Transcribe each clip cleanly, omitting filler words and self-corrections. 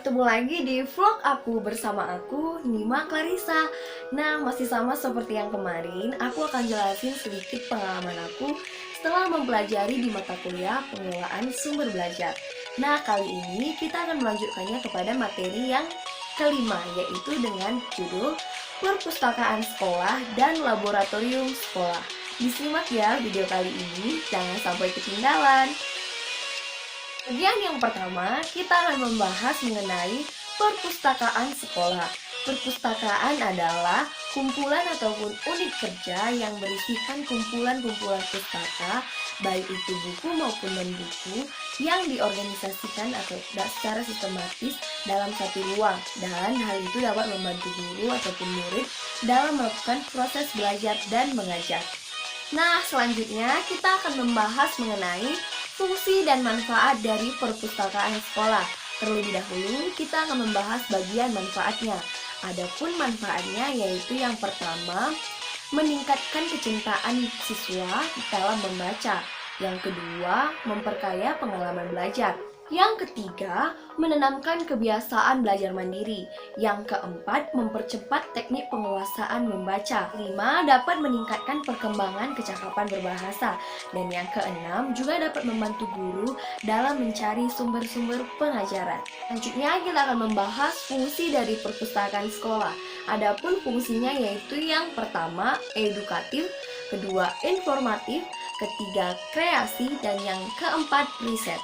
bertemu lagi di vlog aku bersama aku, Nima Clarissa. Nah, masih sama seperti yang kemarin, aku akan jelasin sedikit pengalaman aku setelah mempelajari di mata kuliah pengelolaan sumber belajar. Nah, kali ini kita akan melanjutkannya kepada materi yang kelima, yaitu dengan judul Perpustakaan Sekolah dan Laboratorium Sekolah. Disimak ya video kali ini, jangan sampai ketinggalan. Bagian yang pertama, kita akan membahas mengenai perpustakaan sekolah. Perpustakaan adalah kumpulan ataupun unit kerja yang berisikan kumpulan-kumpulan pustaka, baik itu buku maupun non-buku, yang diorganisasikan atau secara sistematis dalam satu ruang. Dan hal itu dapat membantu guru ataupun murid dalam melakukan proses belajar dan mengajar. Nah, selanjutnya kita akan membahas mengenai fungsi dan manfaat dari perpustakaan sekolah. Terlebih dahulu, kita akan membahas bagian manfaatnya. Adapun manfaatnya yaitu yang pertama, meningkatkan kecintaan siswa dalam membaca. Yang kedua, memperkaya pengalaman belajar. Yang ketiga, menanamkan kebiasaan belajar mandiri. Yang keempat, mempercepat teknik penguasaan membaca. Lima, dapat meningkatkan perkembangan kecakapan berbahasa. Dan yang keenam, juga dapat membantu guru dalam mencari sumber-sumber pengajaran. Selanjutnya, kita akan membahas fungsi dari perpustakaan sekolah. Adapun fungsinya yaitu yang pertama, edukatif, kedua, informatif, ketiga, kreasi, dan yang keempat, riset.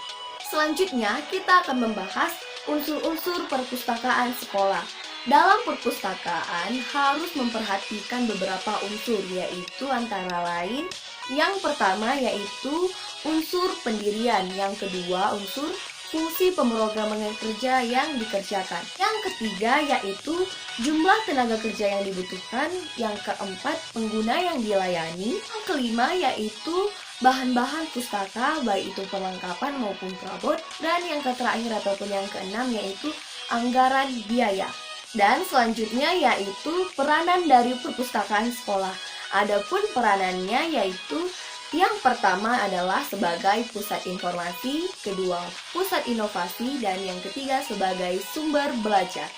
Selanjutnya, kita akan membahas unsur-unsur perpustakaan sekolah. Dalam perpustakaan harus memperhatikan beberapa unsur, yaitu antara lain yang pertama yaitu unsur pendirian, yang kedua unsur fungsi pemrograman kerja yang dikerjakan, yang ketiga yaitu jumlah tenaga kerja yang dibutuhkan, yang keempat pengguna yang dilayani, yang kelima yaitu bahan-bahan pustaka baik itu perlengkapan maupun perabot, dan yang terakhir ataupun yang keenam yaitu anggaran biaya. Dan selanjutnya yaitu peranan dari perpustakaan sekolah. Adapun peranannya yaitu yang pertama adalah sebagai pusat informasi, kedua pusat inovasi, dan yang ketiga sebagai sumber belajar.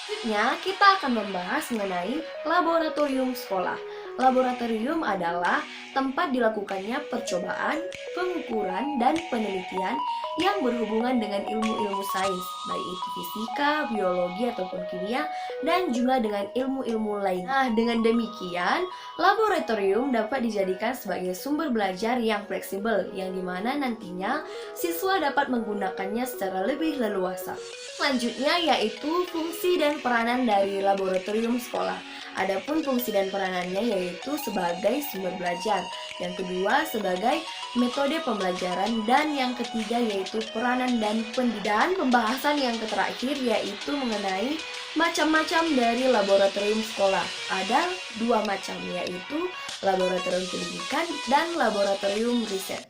Selanjutnya kita akan membahas mengenai laboratorium sekolah. Laboratorium adalah tempat dilakukannya percobaan, pengukuran, dan penelitian yang berhubungan dengan ilmu-ilmu sains, baik itu fisika, biologi, ataupun kimia, dan juga dengan ilmu-ilmu lain. Nah, dengan demikian, laboratorium dapat dijadikan sebagai sumber belajar yang fleksibel, yang dimana nantinya siswa dapat menggunakannya secara lebih leluasa. Selanjutnya yaitu fungsi dan peranan dari laboratorium sekolah. Adapun fungsi dan peranannya yaitu sebagai sumber belajar, yang kedua sebagai metode pembelajaran, dan yang ketiga yaitu peranan dan pendidikan. Pembahasan yang terakhir yaitu mengenai macam-macam dari laboratorium sekolah. Ada dua macam, yaitu laboratorium pendidikan dan laboratorium riset.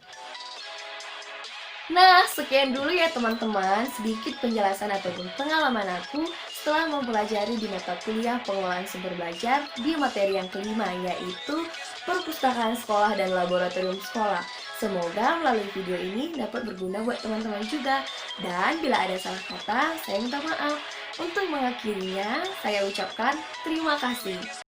Nah, sekian dulu ya teman-teman, sedikit penjelasan ataupun pengalaman aku setelah mempelajari di mata kuliah pengelolaan sumber belajar di materi yang kelima, yaitu perpustakaan sekolah dan laboratorium sekolah. Semoga melalui video ini dapat berguna buat teman-teman juga. Dan bila ada salah kata, saya minta maaf. Untuk mengakhirinya, saya ucapkan terima kasih.